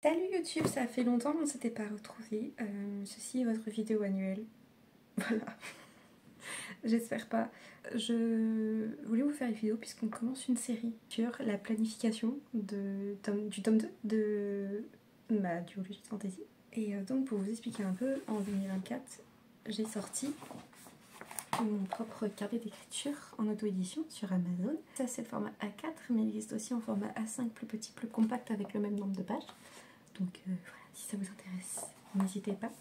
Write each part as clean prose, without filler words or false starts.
Salut YouTube, ça fait longtemps qu'on ne s'était pas retrouvés. Ceci est votre vidéo annuelle. Voilà. J'espère pas. Je voulais vous faire une vidéo puisqu'on commence une série sur la planification du tome 2 de ma duologie de fantasy. Et donc pour vous expliquer un peu, en 2024, j'ai sorti mon propre carnet d'écriture en auto-édition sur Amazon. Ça c'est le format A4, mais il existe aussi en format A5 plus petit, plus compact avec le même nombre de pages. Donc voilà, si ça vous intéresse, n'hésitez pas.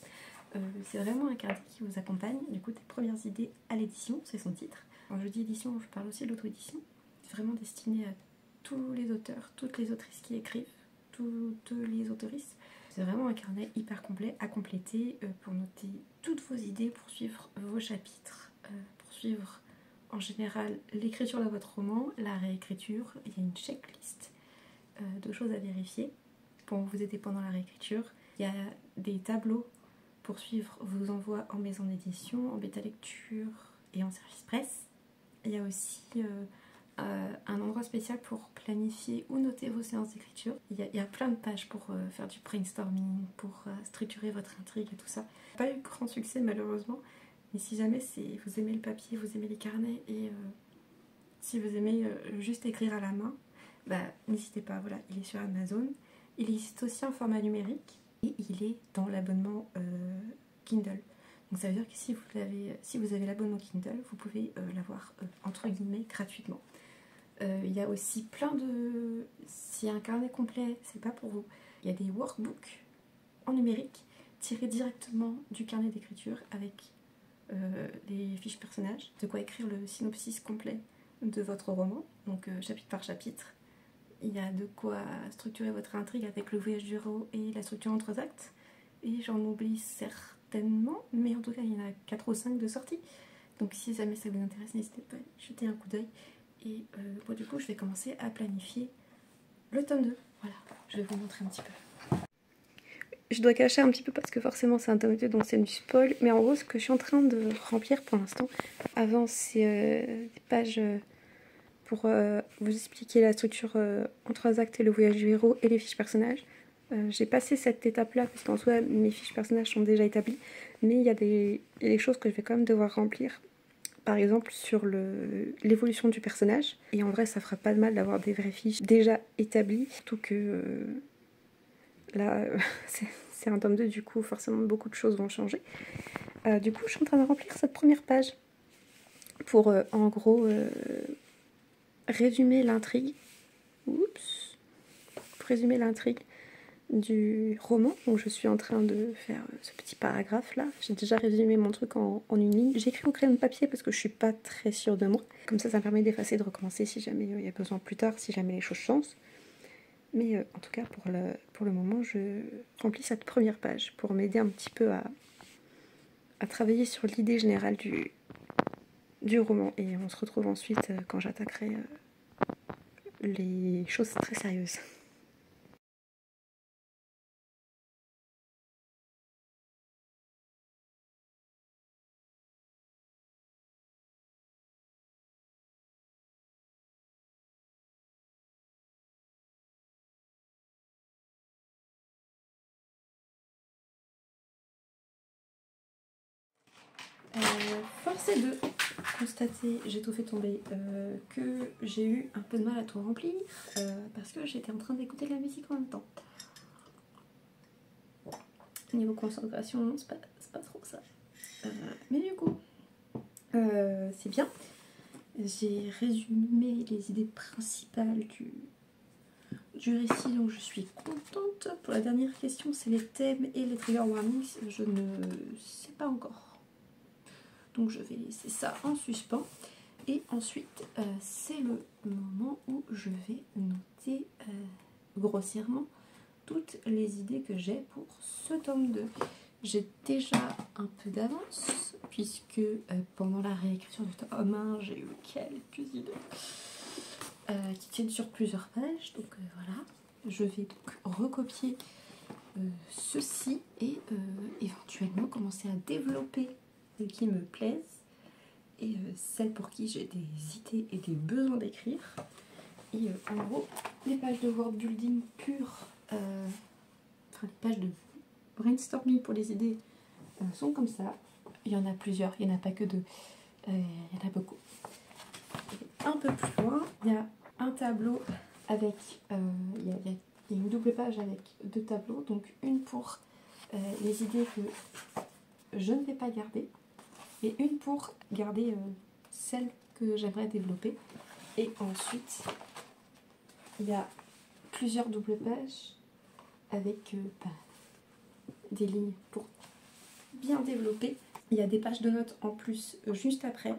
C'est vraiment un carnet qui vous accompagne, du coup, des premières idées à l'édition, c'est son titre. Quand je dis édition, je parle aussi de l'auto-édition. C'est vraiment destiné à tous les auteurs, toutes les autrices qui écrivent, toutes les autoristes. C'est vraiment un carnet hyper complet à compléter pour noter toutes vos idées, pour suivre vos chapitres, pour suivre en général l'écriture de votre roman, la réécriture. Il y a une checklist de choses à vérifier pour vous aider pendant la réécriture. Il y a des tableaux pour suivre vos envois en maison d'édition, en bêta lecture et en service presse. Il y a aussi un endroit spécial pour planifier ou noter vos séances d'écriture. Il y a plein de pages pour faire du brainstorming, pour structurer votre intrigue et tout ça. Pas eu grand succès malheureusement, mais si jamais vous aimez le papier, vous aimez les carnets et si vous aimez juste écrire à la main, bah, n'hésitez pas, voilà, il est sur Amazon. Il existe aussi en format numérique et il est dans l'abonnement Kindle. Donc ça veut dire que si vous avez l'abonnement Kindle, vous pouvez l'avoir entre guillemets gratuitement. Il y a aussi plein de... Si un carnet complet, c'est pas pour vous. Il y a des workbooks en numérique tirés directement du carnet d'écriture avec les fiches personnages. De quoi écrire le synopsis complet de votre roman, donc chapitre par chapitre. Il y a de quoi structurer votre intrigue avec le voyage du héros et la structure en 3 actes. Et j'en oublie certainement, mais en tout cas il y en a 4 ou 5 de sortie. Donc si jamais ça vous intéresse, n'hésitez pas à jeter un coup d'œil. Et bon, du coup je vais commencer à planifier le tome 2. Voilà, je vais vous montrer un petit peu. Je dois cacher un petit peu parce que forcément c'est un tome 2 donc c'est du spoil. Mais en gros ce que je suis en train de remplir pour l'instant, avant c'est des pages... pour vous expliquer la structure en 3 actes et le voyage du héros et les fiches personnages. J'ai passé cette étape-là parce qu'en soi, mes fiches personnages sont déjà établies, mais il y a des choses que je vais quand même devoir remplir. Par exemple, sur l'évolution du personnage. Et en vrai, ça fera pas de mal d'avoir des vraies fiches déjà établies, surtout que là, c'est un tome 2, du coup, forcément, beaucoup de choses vont changer. Du coup, je suis en train de remplir cette première page pour, en gros... résumer l'intrigue. Oups. Pour résumer l'intrigue du roman. Donc je suis en train de faire ce petit paragraphe là. J'ai déjà résumé mon truc en une ligne. J'ai écrit au crayon de papier parce que je suis pas très sûre de moi. Comme ça me permet d'effacer, de recommencer si jamais il y a besoin plus tard, si jamais les choses changent. Mais en tout cas pour le moment je remplis cette première page pour m'aider un petit peu à travailler sur l'idée générale du roman. Et on se retrouve ensuite quand j'attaquerai les choses très sérieuses. Force est de constater, j'ai tout fait tomber, que j'ai eu un peu de mal à tout remplir parce que j'étais en train d'écouter de la musique en même temps. Niveau concentration, c'est pas trop ça. Mais du coup, c'est bien. J'ai résumé les idées principales du récit, donc je suis contente. Pour la dernière question, c'est les thèmes et les trigger warnings. Je ne sais pas encore. Donc je vais laisser ça en suspens. Et ensuite, c'est le moment où je vais noter grossièrement toutes les idées que j'ai pour ce tome 2. J'ai déjà un peu d'avance, puisque pendant la réécriture du tome 1, j'ai eu quelques idées qui tiennent sur plusieurs pages. Donc voilà, je vais donc recopier ceci et éventuellement commencer à développer ce qui me plaise et celles pour qui j'ai des idées et des besoins d'écrire. Et en gros, les pages de word building pures les pages de brainstorming pour les idées sont comme ça. Il y en a plusieurs, il n'y en a pas que deux. Il y en a beaucoup. Et un peu plus loin, il y a un tableau avec... il y a une double page avec 2 tableaux. Donc une pour les idées que je ne vais pas garder. Et une pour garder celles que j'aimerais développer. Et ensuite, il y a plusieurs doubles pages avec des lignes pour bien développer. Il y a des pages de notes en plus juste après.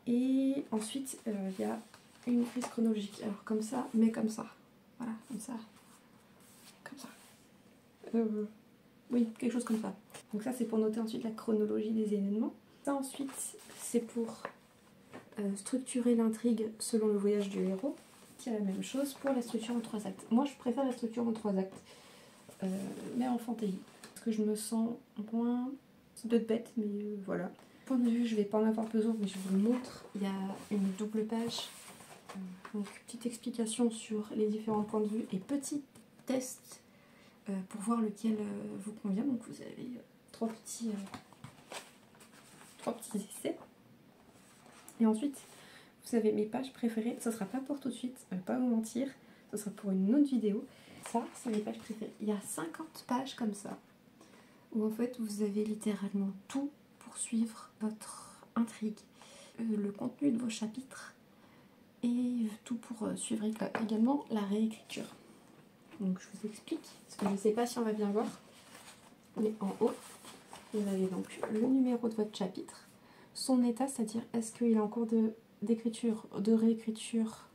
Et ensuite, il y a une prise chronologique. Alors comme ça, mais comme ça. Voilà, comme ça. Comme ça. Oui, quelque chose comme ça. Donc ça, c'est pour noter ensuite la chronologie des événements. Ça ensuite, c'est pour structurer l'intrigue selon le voyage du héros. Il y a la même chose pour la structure en 3 actes. Moi, je préfère la structure en 3 actes, mais en fantaisie. Parce que je me sens moins... C'est peut-être bête, mais voilà. Point de vue, je vais pas en avoir besoin, mais je vous le montre. Il y a une double page. Donc, petite explication sur les différents points de vue et petit test pour voir lequel vous convient. Donc, vous avez 3 petits essais. Et ensuite, vous avez mes pages préférées. Ça sera pas pour tout de suite, je vais pas vous mentir. Ça sera pour une autre vidéo. Ça, c'est mes pages préférées. Il y a 50 pages comme ça, où en fait, vous avez littéralement tout pour suivre votre intrigue, le contenu de vos chapitres, et tout pour suivre également la réécriture. Donc, je vous explique, parce que je ne sais pas si on va bien voir, mais en haut, vous avez donc le numéro de votre chapitre, son état, c'est-à-dire est-ce qu'il est en cours d'écriture, de réécriture,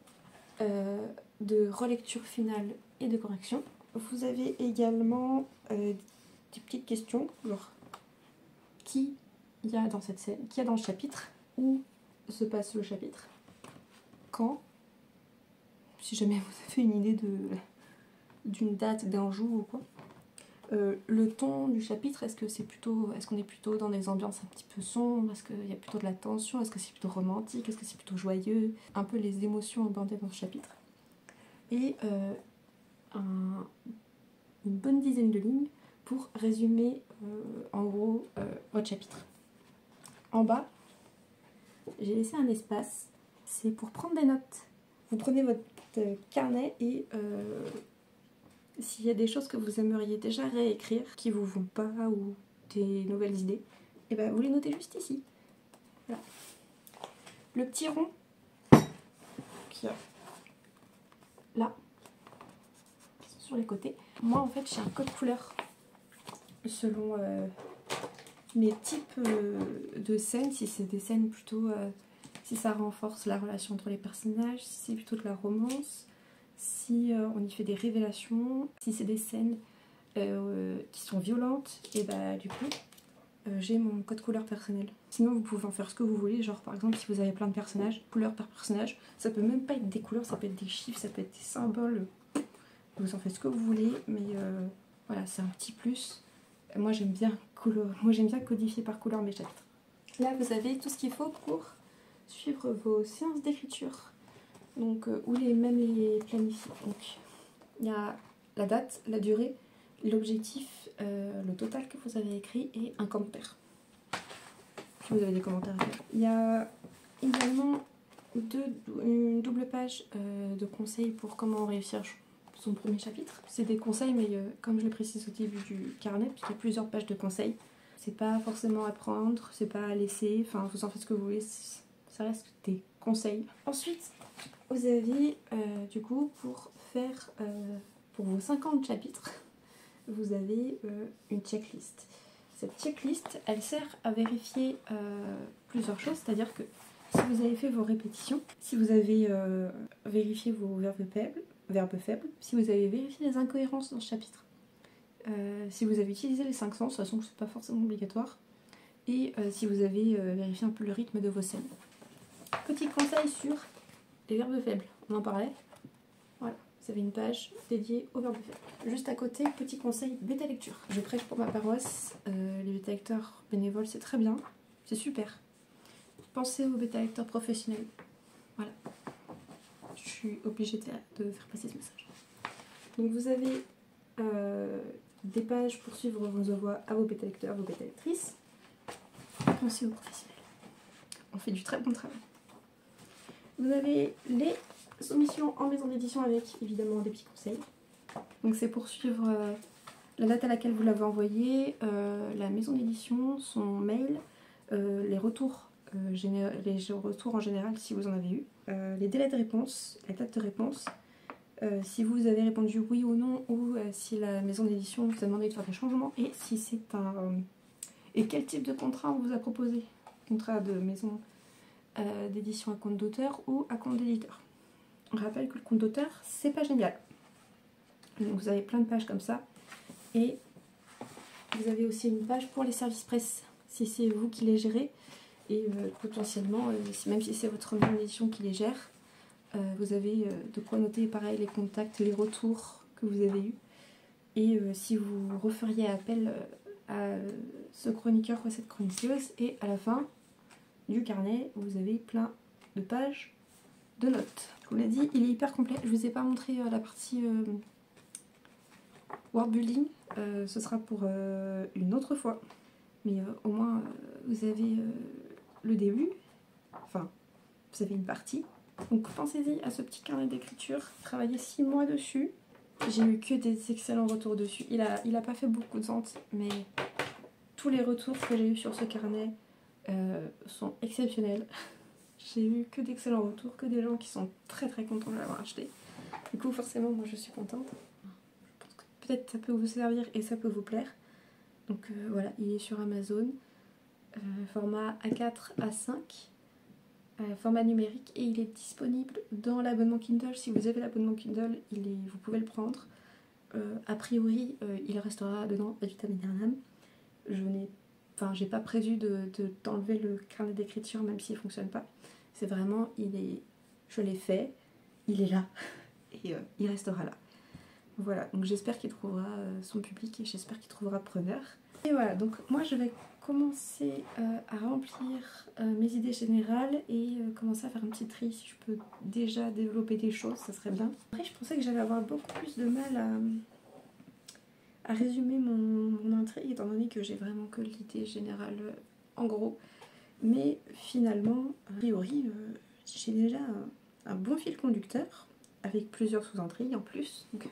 de relecture finale et de correction. Vous avez également des petites questions, genre qui il y a dans cette scène, qui y a dans le chapitre, où se passe le chapitre, quand, si jamais vous avez une idée d'une date, d'un jour ou quoi. Le ton du chapitre, est-ce qu'on est plutôt dans des ambiances un petit peu sombres, est-ce qu'il y a plutôt de la tension, est-ce que c'est plutôt romantique, est-ce que c'est plutôt joyeux, un peu les émotions abordées dans ce chapitre. Et une bonne dizaine de lignes pour résumer en gros votre chapitre. En bas, j'ai laissé un espace, c'est pour prendre des notes. Vous prenez votre carnet et s'il y a des choses que vous aimeriez déjà réécrire, qui vous vont pas ou des nouvelles idées, et ben vous les notez juste ici. Voilà. Le petit rond qui est là, sur les côtés. Moi en fait j'ai un code couleur selon mes types de scènes, si c'est des scènes plutôt, si ça renforce la relation entre les personnages, si c'est plutôt de la romance, si on y fait des révélations, si c'est des scènes qui sont violentes, et bah du coup j'ai mon code couleur personnel. Sinon vous pouvez en faire ce que vous voulez, genre par exemple si vous avez plein de personnages, couleur par personnage, ça peut même pas être des couleurs, ça peut être des chiffres, ça peut être des symboles, vous en faites ce que vous voulez, mais voilà, c'est un petit plus. Moi j'aime bien codifier par couleur mes chapitres. Là vous avez tout ce qu'il faut pour suivre vos séances d'écriture, donc même les planifier. Donc il y a la date, la durée, l'objectif, le total que vous avez écrit et un commentaire. Si vous avez des commentaires à faire. Il y a également une double page de conseils pour comment réussir son premier chapitre. C'est des conseils, mais comme je le précise au début du carnet, puisqu'il y a plusieurs pages de conseils, c'est pas forcément à prendre, c'est pas à laisser, enfin vous en faites ce que vous voulez, ça reste des conseils. Ensuite, vous avez du coup pour faire pour vos 50 chapitres, vous avez une checklist. Cette checklist, elle sert à vérifier plusieurs choses, c'est-à-dire que si vous avez fait vos répétitions, si vous avez vérifié vos verbes faibles, si vous avez vérifié les incohérences dans ce chapitre, si vous avez utilisé les 5 sens, de toute façon c'est pas forcément obligatoire, et si vous avez vérifié un peu le rythme de vos scènes. Petit conseil sur les verbes faibles, on en parlait. Voilà, vous avez une page dédiée aux verbes faibles. Juste à côté, petit conseil bêta lecture. Je prêche pour ma paroisse, les bêta lecteurs bénévoles c'est très bien, c'est super. Pensez aux bêta lecteurs professionnels. Voilà. Je suis obligée de faire passer ce message. Donc vous avez des pages pour suivre vos envois à vos bêta lecteurs, vos bêta lectrices, aussi aux professionnels. On fait du très bon travail. Vous avez les soumissions en maison d'édition avec évidemment des petits conseils. Donc c'est pour suivre la date à laquelle vous l'avez envoyé, la maison d'édition, son mail, les retours en général si vous en avez eu, les délais de réponse, la date de réponse, si vous avez répondu oui ou non, ou si la maison d'édition vous a demandé de faire des changements, et si c'est et quel type de contrat on vous a proposé. Contrat de maison d'édition à compte d'auteur ou à compte d'éditeur. On rappelle que le compte d'auteur, c'est pas génial. Donc vous avez plein de pages comme ça. Et vous avez aussi une page pour les services presse, si c'est vous qui les gérez. Et potentiellement, même si c'est votre maison d'édition qui les gère, vous avez de quoi noter pareil les contacts, les retours que vous avez eus. Et si vous referiez appel à ce chroniqueur ou à cette chroniqueuse. Et à la fin du carnet, vous avez plein de pages de notes. Je vous l'ai dit, il est hyper complet. Je vous ai pas montré la partie world building. Ce sera pour une autre fois. Mais au moins, vous avez le début. Enfin, vous avez une partie. Donc pensez-y à ce petit carnet d'écriture. Travaillez 6 mois dessus. J'ai eu que des excellents retours dessus. Il a pas fait beaucoup de ventes, mais tous les retours que j'ai eu sur ce carnet sont exceptionnels. J'ai eu que d'excellents retours, que des gens qui sont très très contents de l'avoir acheté. Du coup, forcément, moi je suis contente. Je pense que peut-être ça peut vous servir et ça peut vous plaire. Donc voilà, il est sur Amazon. Format A4, A5. Format numérique, et il est disponible dans l'abonnement Kindle. Si vous avez l'abonnement Kindle, vous pouvez le prendre. A priori, il restera dedans ad vitam aeternam. J'ai pas prévu d'enlever le carnet d'écriture même s'il fonctionne pas. C'est vraiment, je l'ai fait, il est là et il restera là. Voilà, donc j'espère qu'il trouvera son public et j'espère qu'il trouvera preneur. Et voilà, donc moi je vais commencer à remplir mes idées générales et commencer à faire un petit tri. Si je peux déjà développer des choses, ça serait bien. Après, je pensais que j'allais avoir beaucoup plus de mal à résumer mon intrigue, étant donné que j'ai vraiment que l'idée générale en gros. Mais finalement, a priori, j'ai déjà un bon fil conducteur, avec plusieurs sous-intrigues en plus. Donc,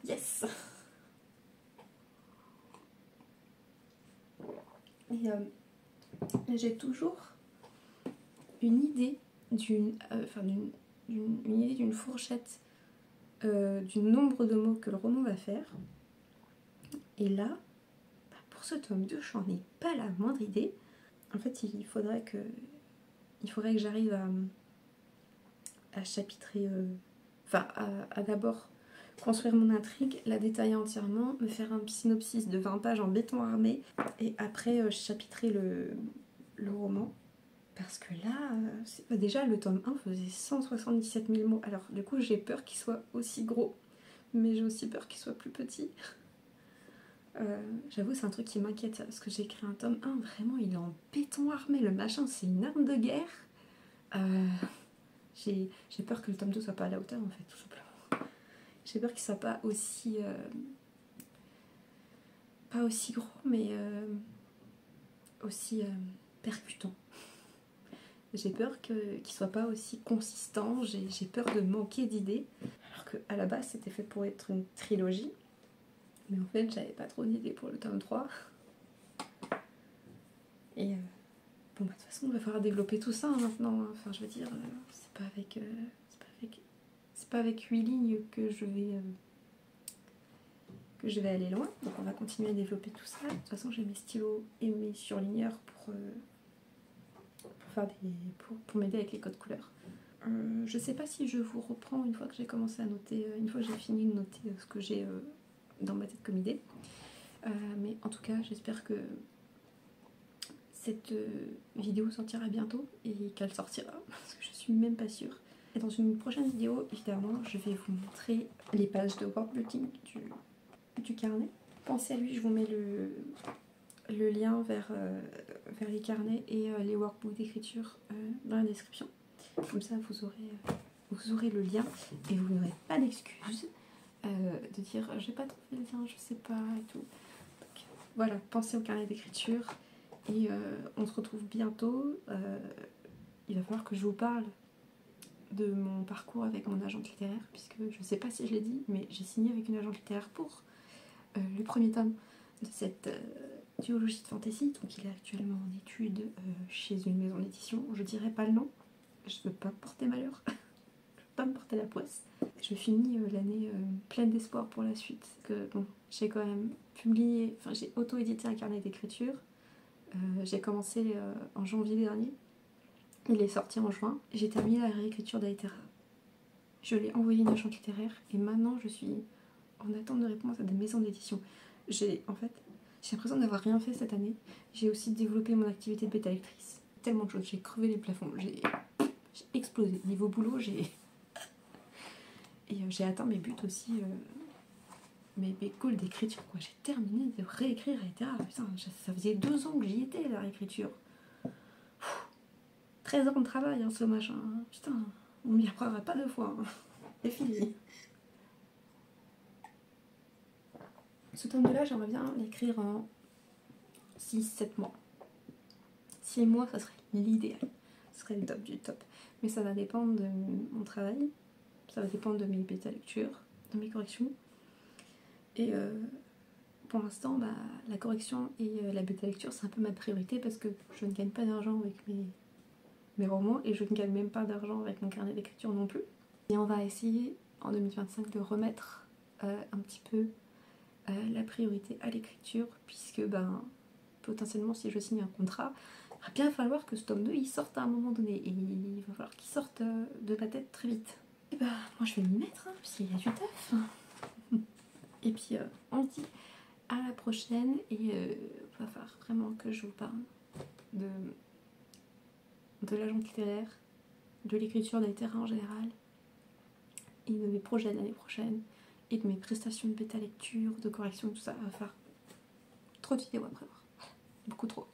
yes! Et j'ai toujours une idée d'une fourchette du nombre de mots que le roman va faire. Et là, pour ce tome 2, j'en ai pas la moindre idée. En fait, il faudrait que j'arrive à chapitrer, à d'abord construire mon intrigue, la détailler entièrement, me faire un synopsis de 20 pages en béton armé, et après chapitrer le roman. Parce que là, déjà le tome 1 faisait 177 000 mots. Alors du coup j'ai peur qu'il soit aussi gros, mais j'ai aussi peur qu'il soit plus petit. J'avoue, c'est un truc qui m'inquiète, parce que j'ai écrit un tome 1, vraiment il est en béton armé, le machin c'est une arme de guerre. J'ai peur que le tome 2 soit pas à la hauteur en fait, tout simplement. J'ai peur qu'il soit pas aussi gros, mais aussi percutant. J'ai peur qu'il soit pas aussi consistant, j'ai peur de manquer d'idées, alors qu'à la base c'était fait pour être une trilogie. Mais en fait, j'avais pas trop d'idées pour le tome 3. Et bon, bah, de toute façon, il va falloir développer tout ça hein, maintenant. Enfin, je veux dire, c'est pas avec 8 lignes que je vais aller loin. Donc, on va continuer à développer tout ça. De toute façon, j'ai mes stylos et mes surligneurs pour m'aider avec les codes couleurs. Je sais pas si je vous reprends une fois que j'ai commencé à noter, une fois que j'ai fini de noter ce que j'ai dans ma tête comme idée. Mais en tout cas, j'espère que cette vidéo sortira bientôt et qu'elle sortira, parce que je suis même pas sûre. Et dans une prochaine vidéo, évidemment, je vais vous montrer les pages de workbooking du carnet. Pensez à lui, je vous mets le lien vers les carnets et les workbooks d'écriture dans la description. Comme ça, vous aurez le lien et vous n'aurez pas d'excuses. de dire j'ai pas trouvé le lien, je sais pas et tout. Donc, voilà, pensez au carnet d'écriture et on se retrouve bientôt. Il va falloir que je vous parle de mon parcours avec mon agente littéraire, puisque je sais pas si je l'ai dit, mais j'ai signé avec une agente littéraire pour le premier tome de cette duologie de fantasy. Donc il est actuellement en étude chez une maison d'édition. Je dirais pas le nom, je veux pas me porter malheur, je veux pas me porter la poisse. Je finis l'année pleine d'espoir pour la suite. Que bon, j'ai quand même publié, enfin j'ai auto-édité un carnet d'écriture. J'ai commencé en janvier dernier. Il est sorti en juin. J'ai terminé la réécriture d'Aetera. Je l'ai envoyé à une agente littéraire et maintenant je suis en attente de réponse à des maisons d'édition. J'ai l'impression d'avoir rien fait cette année. J'ai aussi développé mon activité de bêta lectrice. Tellement de choses, j'ai crevé les plafonds, j'ai explosé. Niveau boulot, j'ai atteint mes buts aussi, mes goals d'écriture. J'ai terminé de réécrire Aetera. Putain, ça faisait 2 ans que j'y étais, la réécriture. 13 ans de travail, hein, ce machin. Putain, on m'y apprendra pas 2 fois. Hein. C'est fini. Ce tome 2 là, j'aimerais bien l'écrire en 6-7 mois. 6 mois, ça serait l'idéal. Ce serait le top du top. Mais ça va dépendre de mon travail. Ça va dépendre de mes bêta lectures, de mes corrections. Et pour l'instant, bah, la correction et la bêta lecture, c'est un peu ma priorité parce que je ne gagne pas d'argent avec mes romans et je ne gagne même pas d'argent avec mon carnet d'écriture non plus. Et on va essayer en 2025 de remettre un petit peu la priorité à l'écriture, puisque ben, potentiellement si je signe un contrat, il va bien falloir que ce tome 2 il sorte à un moment donné et il va falloir qu'il sorte de ma tête très vite. Et bah moi je vais m'y mettre hein, puisqu'il y a du taf. Et puis on se dit à la prochaine et il va falloir vraiment que je vous parle de l'agent littéraire, de l'écriture d'Aetera en général et de mes projets de l'année prochaine et de mes prestations de bêta lecture, de correction, tout ça. Il va falloir trop de vidéos à prévoir. Beaucoup trop.